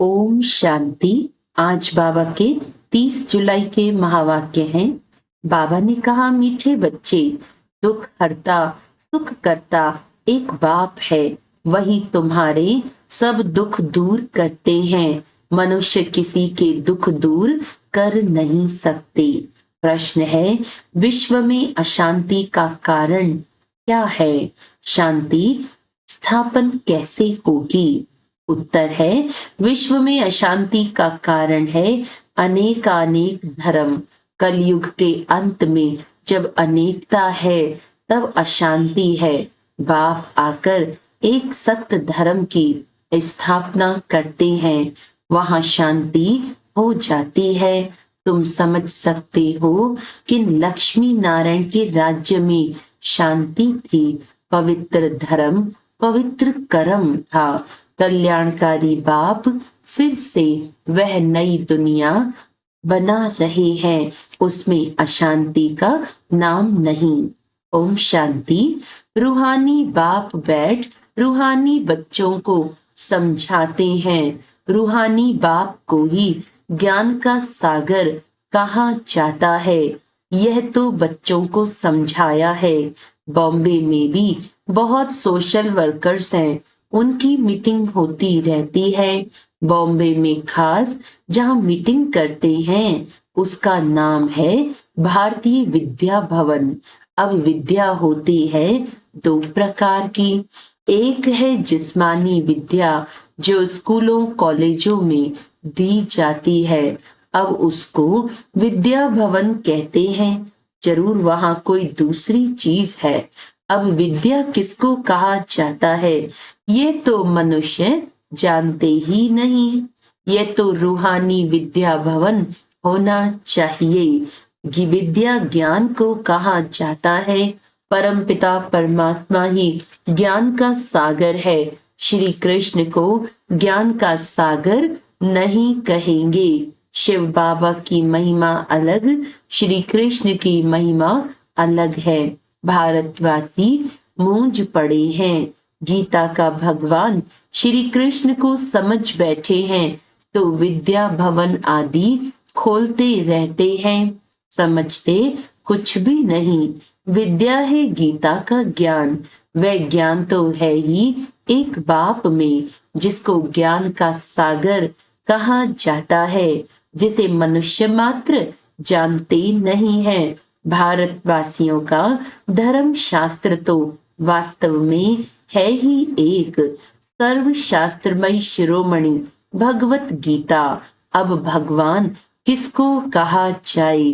ओम शांति। आज बाबा के 30 जुलाई के महावाक्य हैं। बाबा ने कहा, मीठे बच्चे, दुख हरता सुख करता एक बाप है, वही तुम्हारे सब दुख दूर करते हैं। मनुष्य किसी के दुख दूर कर नहीं सकते। प्रश्न है, विश्व में अशांति का कारण क्या है? शांति स्थापन कैसे होगी? उत्तर है, विश्व में अशांति का कारण है अनेकानेक धर्म। कलयुग के अंत में जब अनेकता है तब अशांति है। बाप आकर एक सत्य धर्म की स्थापना करते हैं, वहां शांति हो जाती है। तुम समझ सकते हो कि लक्ष्मी नारायण के राज्य में शांति थी, पवित्र धर्म, पवित्र कर्म था। कल्याणकारी बाप फिर से वह नई दुनिया बना रहे हैं, उसमें अशांति का नाम नहीं। ओम शांति। रूहानी बाप बैठ रूहानी बच्चों को समझाते हैं। रूहानी बाप को ही ज्ञान का सागर कहा जाता है। यह तो बच्चों को समझाया है। बॉम्बे में भी बहुत सोशल वर्कर्स हैं, उनकी मीटिंग होती रहती है। बॉम्बे में खास जहां मीटिंग करते हैं उसका नाम है भारतीय विद्या भवन। अब विद्या होती है दो प्रकार की। एक है जिस्मानी विद्या जो स्कूलों कॉलेजों में दी जाती है, अब उसको विद्या भवन कहते हैं। जरूर वहां कोई दूसरी चीज है। अब विद्या किसको कहा जाता है ये तो मनुष्य जानते ही नहीं। ये तो रूहानी विद्या भवन होना चाहिए। विद्या ज्ञान को कहा जाता है। परमपिता परमात्मा ही ज्ञान का सागर है। श्री कृष्ण को ज्ञान का सागर नहीं कहेंगे। शिव बाबा की महिमा अलग, श्री कृष्ण की महिमा अलग है। भारतवासी मूंझ पड़े हैं। गीता का भगवान श्री कृष्ण को समझ बैठे हैं तो विद्या भवन आदि खोलते रहते हैं, समझते कुछ भी नहीं। विद्या है गीता का ज्ञान। वह ज्ञान तो है ही एक बाप में, जिसको ज्ञान का सागर कहा जाता है, जिसे मनुष्य मात्र जानते नहीं है। भारतवासियों का धर्म शास्त्र तो वास्तव में है ही एक सर्वशास्त्रमय शिरोमणि भगवत गीता। अब भगवान किसको कहा जाए,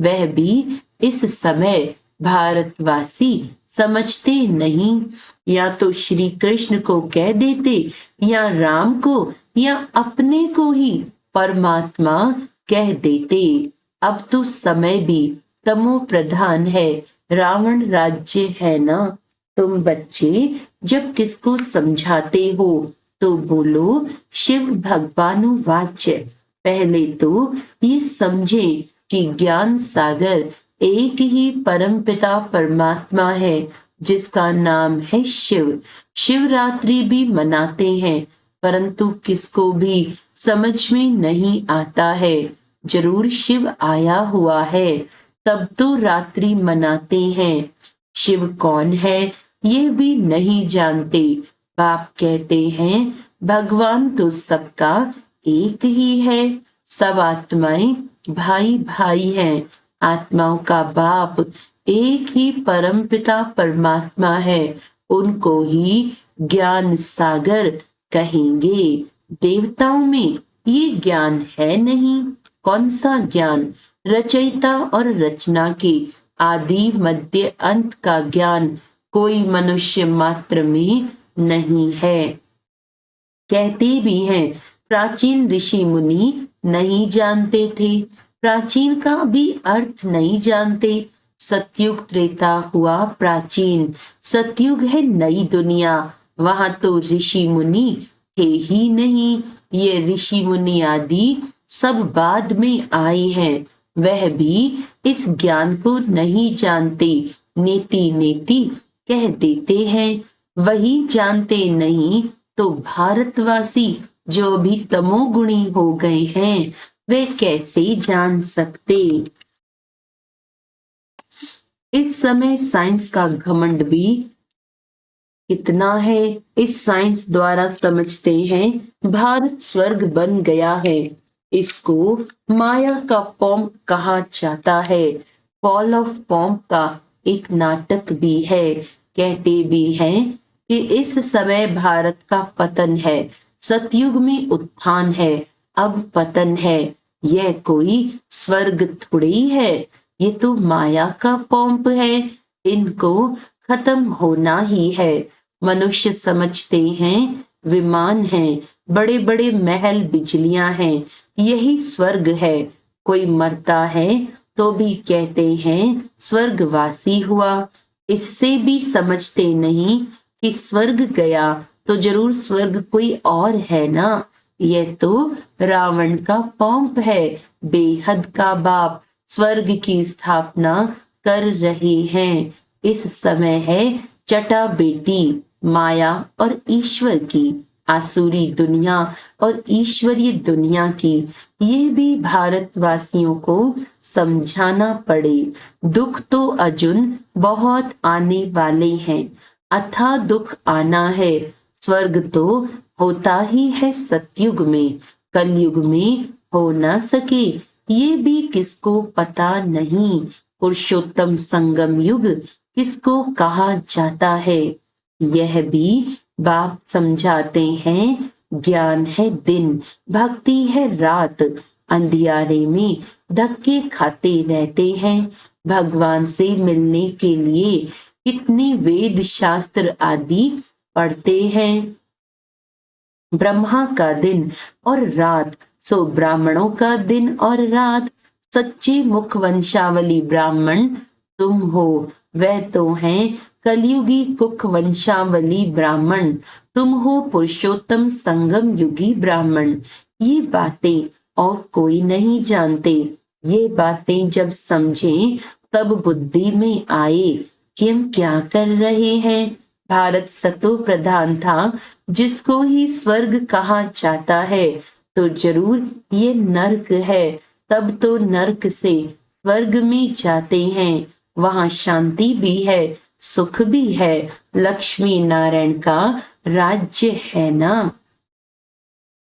वह भी इस समय भारतवासी समझते नहीं। या तो श्री कृष्ण को कह देते, या राम को, या अपने को ही परमात्मा कह देते। अब तो समय भी तमो प्रधान है, रावण राज्य है ना। तुम बच्चे जब किसको समझाते हो तो बोलो शिव भगवानुवाच्य। पहले तो ये समझे कि ज्ञान सागर एक ही परमपिता परमात्मा है, जिसका नाम है शिव। शिवरात्रि भी मनाते हैं, परंतु किसको भी समझ में नहीं आता है। जरूर शिव आया हुआ है तब तो रात्रि मनाते हैं। शिव कौन है ये भी नहीं जानते। बाप कहते हैं भगवान तो सबका एक ही है। सब आत्माएं भाई भाई हैं। आत्माओं का बाप एक ही परमपिता परमात्मा है, उनको ही ज्ञान सागर कहेंगे। देवताओं में ये ज्ञान है नहीं। कौन सा ज्ञान? रचयिता और रचना के आदि मध्य अंत का ज्ञान कोई मनुष्य मात्र में नहीं है। कहते भी हैं प्राचीन ऋषि मुनि नहीं जानते थे। प्राचीन का भी अर्थ नहीं जानते। सतयुग त्रेता हुआ प्राचीन, सतयुग है नई दुनिया। वहां तो ऋषि मुनि थे ही नहीं। ये ऋषि मुनि आदि सब बाद में आए हैं। वह भी इस ज्ञान को नहीं जानते। नेति नेति कह देते हैं। वही जानते नहीं तो भारतवासी जो भी तमोगुणी हो गए हैं वे कैसे जान सकते। इस समय साइंस का घमंड भी कितना है। इस साइंस द्वारा समझते हैं भारत स्वर्ग बन गया है। इसको माया का पॉम्प कहा जाता है। फॉल ऑफ पॉम्प का एक नाटक भी है। कहते भी हैं कि इस समय भारत का पतन है, सतयुग में उत्थान है, अब पतन है। यह कोई स्वर्ग थोड़ी है, ये तो माया का पॉम्प है। इनको खत्म होना ही है। मनुष्य समझते हैं विमान हैं, बड़े बड़े महल बिजलियां हैं, यही स्वर्ग है। कोई मरता है तो भी कहते हैं स्वर्गवासी हुआ। इससे भी समझते नहीं कि स्वर्ग गया तो जरूर स्वर्ग कोई और है ना। यह तो रावण का पॉम्प है, बेहद का बाप स्वर्ग की स्थापना कर रहे हैं। इस समय है चटा बेटी माया और ईश्वर की, आसुरी दुनिया और ईश्वरीय दुनिया की। ये भी भारतवासियों को समझाना पड़े। दुख तो अर्जुन बहुत आने वाले हैं, अथाह दुख आना है। स्वर्ग तो होता ही है सतयुग में, कलयुग में हो ना सके ये भी किसको पता नहीं। पुरुषोत्तम संगम युग किसको कहा जाता है यह भी बाप समझाते हैं। ज्ञान है दिन, भक्ति है रात, अंधियारे में धक्के खाते रहते हैं। भगवान से मिलने के लिए कितने वेद शास्त्र आदि पढ़ते हैं। ब्रह्मा का दिन और रात सो ब्राह्मणों का दिन और रात। सच्चे मुख वंशावली ब्राह्मण तुम हो, वह तो हैं कलयुगी कुख वंशावली ब्राह्मण। तुम हो पुरुषोत्तम संगम युगी ब्राह्मण। ये बातें और कोई नहीं जानते। ये बातें जब समझें तब बुद्धि में आए कि हम क्या कर रहे हैं। भारत सतो प्रधान था, जिसको ही स्वर्ग कहा जाता है, तो जरूर ये नर्क है। तब तो नर्क से स्वर्ग में जाते हैं, वहां शांति भी है, सुख भी है, लक्ष्मी नारायण का राज्य है ना।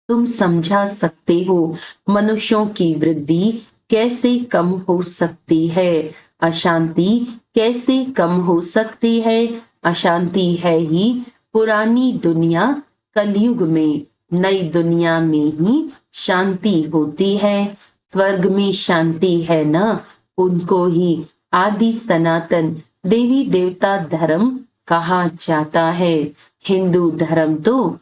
तुम समझा सकते हो मनुष्यों की वृद्धि कैसे कम हो सकती है, अशांति कैसे कम हो सकती है। अशांति है ही पुरानी दुनिया, कलयुग में नई दुनिया में ही शांति होती है। स्वर्ग में शांति है ना, उनको ही आदि सनातन देवी देवता धर्म कहा जाता है। हिंदू धर्म तो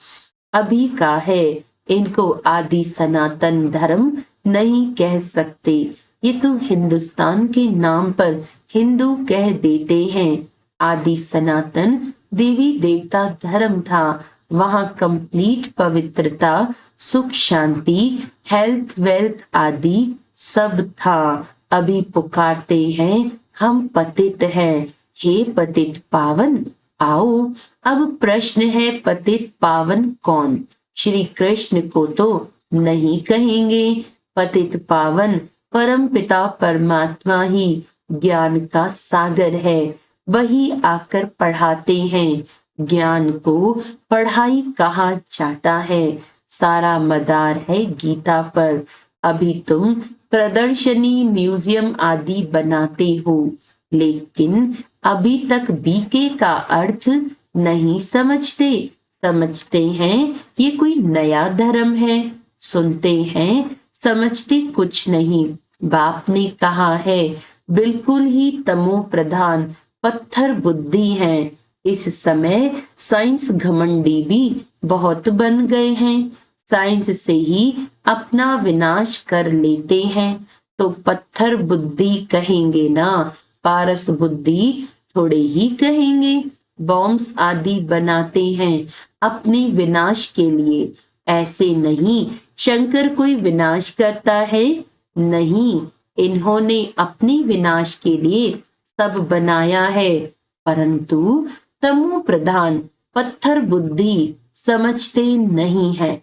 अभी का है, इनको आदि सनातन धर्म नहीं कह सकते। ये तो हिंदुस्तान के नाम पर हिंदू कह देते हैं। आदि सनातन देवी देवता धर्म था, वहां कंप्लीट पवित्रता, सुख शांति, हेल्थ वेल्थ आदि सब था। अभी पुकारते हैं हम पतित हैं, हे पतित पावन आओ। अब प्रश्न है पतित पावन कौन। श्री कृष्ण को तो नहीं कहेंगे। पतित पावन परम पिता परमात्मा ही ज्ञान का सागर है, वही आकर पढ़ाते हैं। ज्ञान को पढ़ाई कहा जाता है, सारा मदार है गीता पर। अभी तुम प्रदर्शनी म्यूजियम आदि बनाते हो, लेकिन अभी तक बीके का अर्थ नहीं समझते। समझते हैं ये कोई नया धर्म है, सुनते हैं समझते कुछ नहीं। बाप ने कहा है बिल्कुल ही तमो प्रधान पत्थर बुद्धि है। इस समय साइंस घमंडी भी बहुत बन गए हैं, साइंस से ही अपना विनाश कर लेते हैं। तो पत्थर बुद्धि कहेंगे ना, पारस बुद्धि थोड़े ही कहेंगे। बॉम्ब्स आदि बनाते हैं अपने विनाश के लिए, ऐसे नहीं शंकर कोई विनाश करता है, नहीं, इन्होंने अपने विनाश के लिए सब बनाया है। परंतु तमो प्रधान पत्थर बुद्धि समझते नहीं है।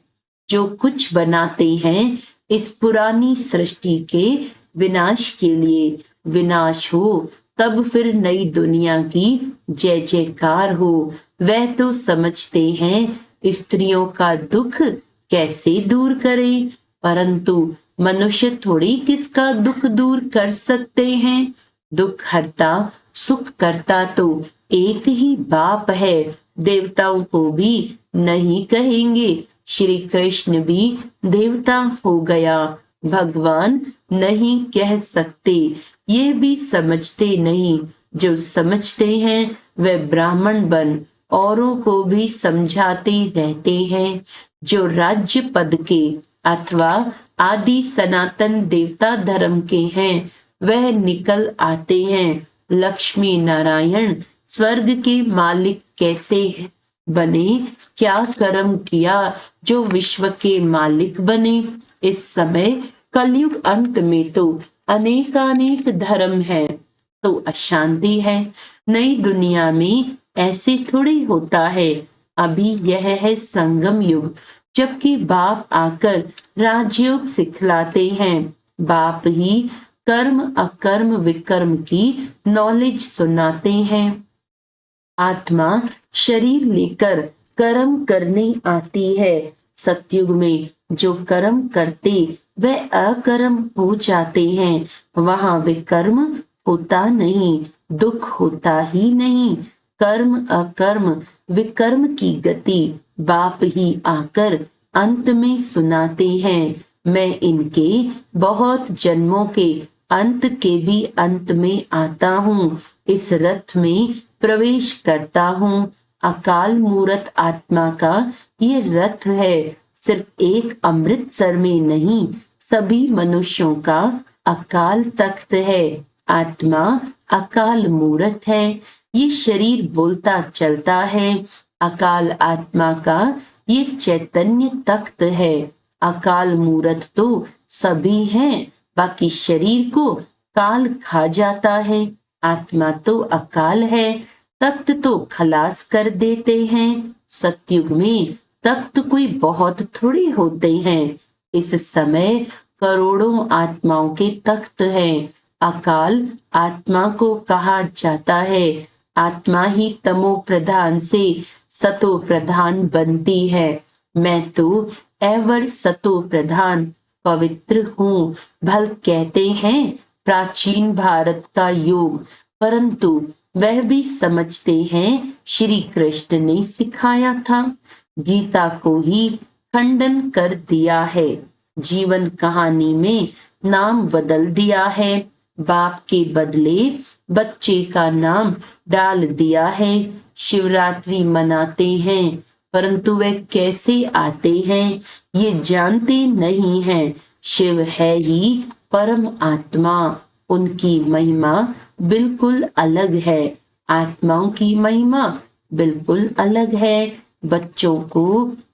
जो कुछ बनाते हैं इस पुरानी सृष्टि के विनाश के लिए। विनाश हो तब फिर नई दुनिया की जय जयकार हो। वह तो समझते हैं स्त्रियों का दुख कैसे दूर करें, परंतु मनुष्य थोड़ी किसका दुख दूर कर सकते हैं। दुख हरता सुख करता तो एक ही बाप है, देवताओं को भी नहीं कहेंगे। श्री कृष्ण भी देवता हो गया, भगवान नहीं कह सकते। ये भी समझते नहीं, जो समझते हैं वे ब्राह्मण बन औरों को भी समझाते रहते हैं। जो राज्य पद के अथवा आदि सनातन देवता धर्म के हैं वह निकल आते हैं लक्ष्मी नारायण। स्वर्ग के मालिक कैसे बने, क्या कर्म किया जो विश्व के मालिक बने। इस समय कलयुग अंत में तो अनेकानेक धर्म है तो अशांति है। नई दुनिया में ऐसे थोड़ी होता है। अभी यह है संगम युग, जबकि बाप आकर राजयोग सिखलाते हैं। बाप ही कर्म अकर्म विकर्म की नॉलेज सुनाते हैं। आत्मा शरीर लेकर कर्म करने आती है। सतयुग में जो कर्म करते वह अकर्म हो जाते हैं। वहां विकर्म होता नहीं, दुख होता ही नहीं। कर्म अकर्म विकर्म की गति बाप ही आकर अंत में सुनाते हैं। मैं इनके बहुत जन्मों के अंत के भी अंत में आता हूँ, इस रथ में प्रवेश करता हूँ। अकाल मूरत आत्मा का ये रथ है। सिर्फ एक अमृतसर में नहीं, सभी मनुष्यों का अकाल तख्त है। आत्मा अकाल मूरत है। ये शरीर बोलता चलता है। अकाल आत्मा का ये चैतन्य तख्त है। अकाल मूरत तो सभी हैं, बाकी शरीर को काल खा जाता है। आत्मा तो अकाल है, तख्त तो खलास कर देते हैं। सतयुग में तख्त कोई बहुत थोड़े होते हैं। इस समय करोड़ों आत्माओं के तख्त हैं। अकाल आत्मा को कहा जाता है। आत्मा ही तमो प्रधान से सतो प्रधान बनती है। मैं तो एवर सतो प्रधान पवित्र हूँ। भल कहते हैं प्राचीन भारत का योग, परंतु वह भी समझते हैं श्री कृष्ण ने सिखाया था। गीता को ही खंडन कर दिया है। जीवन कहानी में नाम बदल दिया है। बाप के बदले बच्चे का नाम डाल दिया है। शिवरात्रि मनाते हैं, परंतु वे कैसे आते हैं ये जानते नहीं हैं। शिव है ही परम आत्मा, उनकी महिमा बिल्कुल अलग है। आत्माओं की महिमा बिल्कुल अलग है। बच्चों को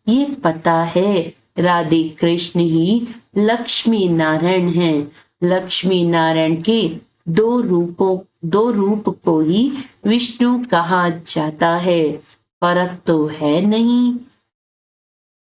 ये पता है राधे कृष्ण ही लक्ष्मी नारायण हैं। लक्ष्मी नारायण के दो रूप को ही विष्णु कहा जाता है। फर्क तो है नहीं।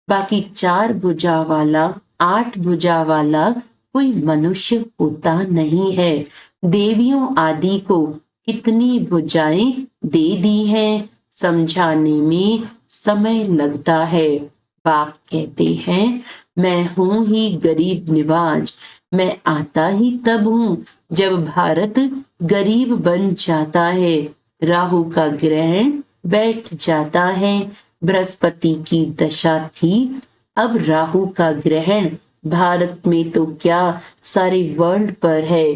बाकी 4 भुजा वाला 8 भुजा वाला कोई मनुष्य होता नहीं है। देवियों आदि को कितनी भुजाएं दे दी हैं, समझाने में समय लगता है। बाप कहते हैं मैं हूं ही गरीब निवाज। मैं आता ही तब हूं जब भारत गरीब बन जाता है। राहु का ग्रहण बैठ जाता है। बृहस्पति की दशा थी, अब राहु का ग्रहण भारत में तो क्या सारे वर्ल्ड पर है।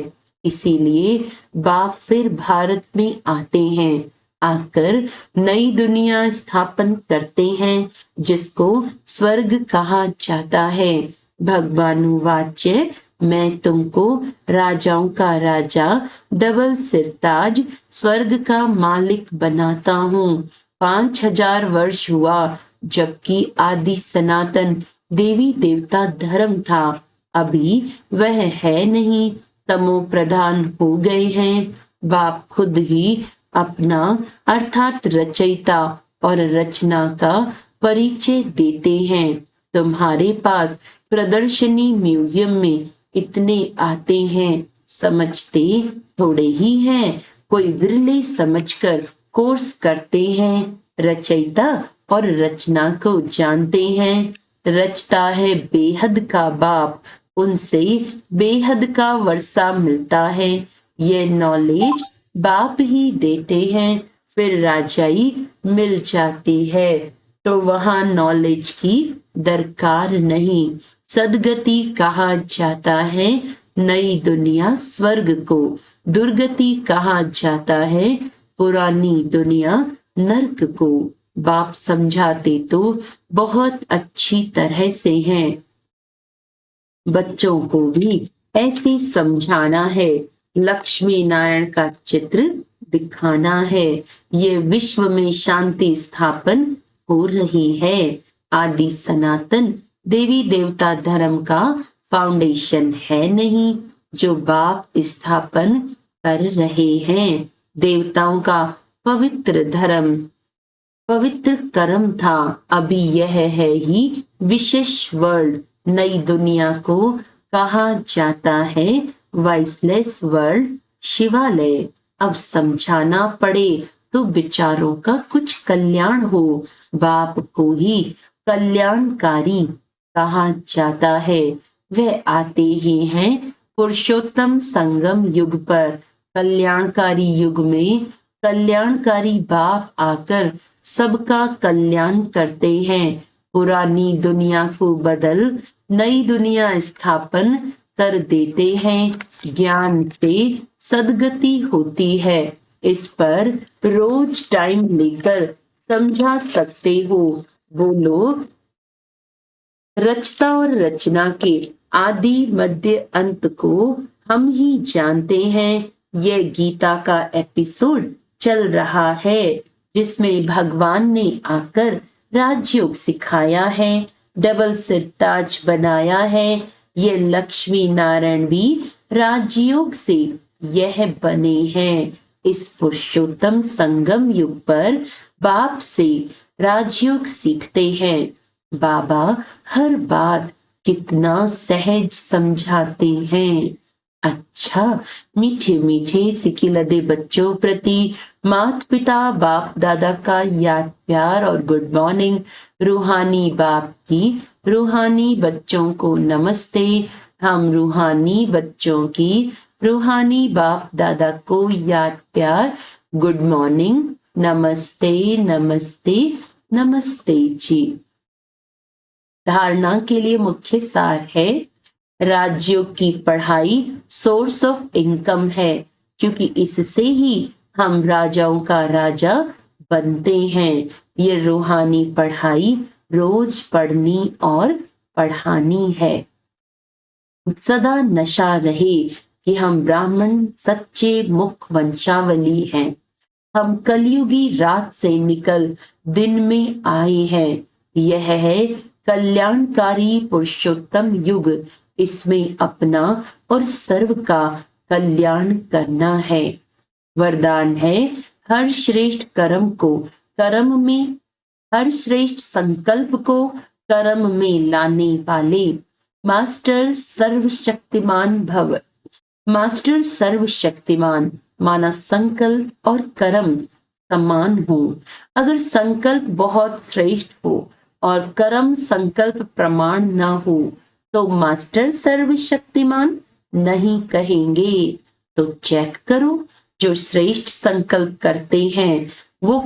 इसीलिए बाप फिर भारत में आते हैं। आकर नई दुनिया स्थापन करते हैं जिसको स्वर्ग कहा जाता है। भगवान वाच्य मैं तुमको राजाओं का राजा डबल सिरताज स्वर्ग का मालिक बनाता हूँ। 5000 वर्ष हुआ जबकि आदि सनातन देवी देवता धर्म था। अभी वह है नहीं, तमो प्रधान हो गए हैं। बाप खुद ही अपना अर्थात रचयिता और रचना का परिचय देते हैं। तुम्हारे पास प्रदर्शनी म्यूजियम में इतने आते हैं, समझते थोड़े ही हैं। कोई विरले समझकर कोर्स करते हैं। रचयिता और रचना को जानते हैं। रचता है बेहद का बाप, उनसे बेहद का वर्षा मिलता है। ये नॉलेज बाप ही देते हैं, फिर राजाई मिल जाती है। तो वहां नॉलेज की दरकार नहीं। सदगति कहा जाता है नई दुनिया स्वर्ग को, दुर्गति कहा जाता है पुरानी दुनिया नर्क को। बाप समझाते तो बहुत अच्छी तरह से हैं, बच्चों को भी ऐसे समझाना है। लक्ष्मी नारायण का चित्र दिखाना है। ये विश्व में शांति स्थापन हो रही है। आदि सनातन देवी देवता धर्म का फाउंडेशन है नहीं, जो बाप स्थापन कर रहे हैं। देवताओं का पवित्र धर्म, पवित्र कर्म था, अभी यह है ही विशेष वर्ल्ड। नई दुनिया को कहा जाता है वाइसलेस वर्ल्ड, शिवालय। अब समझाना पड़े तो विचारों का कुछ कल्याण हो। बाप को ही कल्याणकारी कहा जाता है। वह आते ही हैं पुरुषोत्तम संगम युग पर। कल्याणकारी युग में कल्याणकारी बाप आकर सबका कल्याण करते हैं। पुरानी दुनिया को बदल नई दुनिया स्थापन कर देते हैं। ज्ञान से सदगति होती है। इस पर रोज टाइम लेकर समझा सकते हो। बोलो, रचता और रचना के आदि मध्य अंत को हम ही जानते हैं। यह गीता का एपिसोड चल रहा है, जिसमें भगवान ने आकर राजयोग सिखाया है, डबल सिर ताज बनाया है। ये लक्ष्मी नारायण भी राजयोग से यह बने हैं। इस पुरुषोत्तम संगम युग पर बाप से राजयोग सीखते हैं। बाबा हर बात कितना सहज समझाते हैं। अच्छा, मीठे मीठे सिकिलदे बच्चों प्रति माता पिता बाप दादा का याद प्यार और गुड मॉर्निंग। रूहानी बाप की रूहानी बच्चों को नमस्ते। हम रूहानी बच्चों की रूहानी बाप दादा को याद प्यार, गुड मॉर्निंग, नमस्ते नमस्ते नमस्ते जी। धारणा के लिए मुख्य सार है, राजयोग की पढ़ाई सोर्स ऑफ इनकम है, क्योंकि इससे ही हम राजाओं का राजा बनते हैं। ये रूहानी पढ़ाई रोज पढ़नी और पढ़ानी है। सदा नशा रहे कि हम ब्राह्मण सच्चे मुख वंशावली हैं। हम कलयुगी रात से निकल दिन में आए हैं। यह है कल्याणकारी पुरुषोत्तम युग। इसमें अपना और सर्व का कल्याण करना है। वरदान है, हर श्रेष्ठ कर्म को कर्म में, हर श्रेष्ठ संकल्प को कर्म में लाने वाले मास्टर सर्वशक्तिमान भव। मास्टर सर्वशक्तिमान माना संकल्प और कर्म समान हो। अगर संकल्प बहुत श्रेष्ठ हो और कर्म संकल्प प्रमाण न हो तो मास्टर सर्वशक्तिमान नहीं कहेंगे। तो चेक करो, जो श्रेष्ठ संकल्प करते हैं वो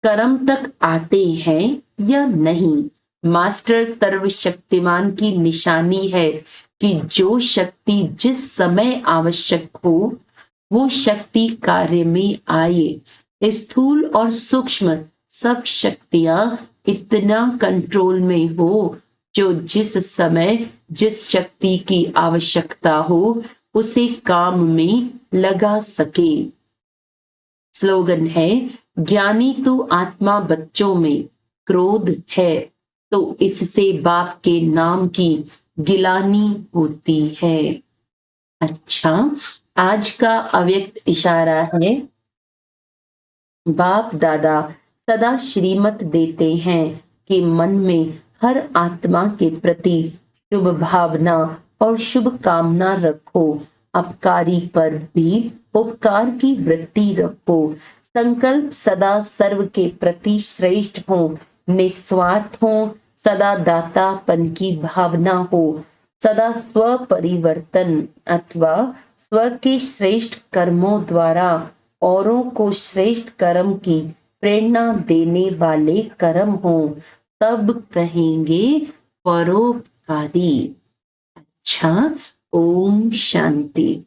कर्म तक आते हैं या नहीं। मास्टर सर्वशक्तिमान की निशानी है कि जो शक्ति जिस समय आवश्यक हो वो शक्ति कार्य में आए। स्थूल और सूक्ष्म सब शक्तियां इतना कंट्रोल में हो जो जिस समय जिस शक्ति की आवश्यकता हो उसे काम में लगा सके। स्लोगन है, ज्ञानी तो आत्मा बच्चों में क्रोध है तो इससे बाप के नाम की गिलानी होती है। अच्छा, आज का अव्यक्त इशारा है, बाप दादा सदा श्रीमत देते हैं कि मन में हर आत्मा के प्रति शुभ भावना और शुभ कामना रखो। अपकारी पर भी उपकार की वृत्ति रखो। संकल्प सदा सर्व के प्रति श्रेष्ठ हो, निस्वार्थ हो, सदा दातापन की भावना हो, सदा स्व परिवर्तन अथवा स्व के श्रेष्ठ कर्मों द्वारा औरों को श्रेष्ठ कर्म की प्रेरणा देने वाले कर्म हो, तब कहेंगे परोपकारी। अच्छा, ओम शांति।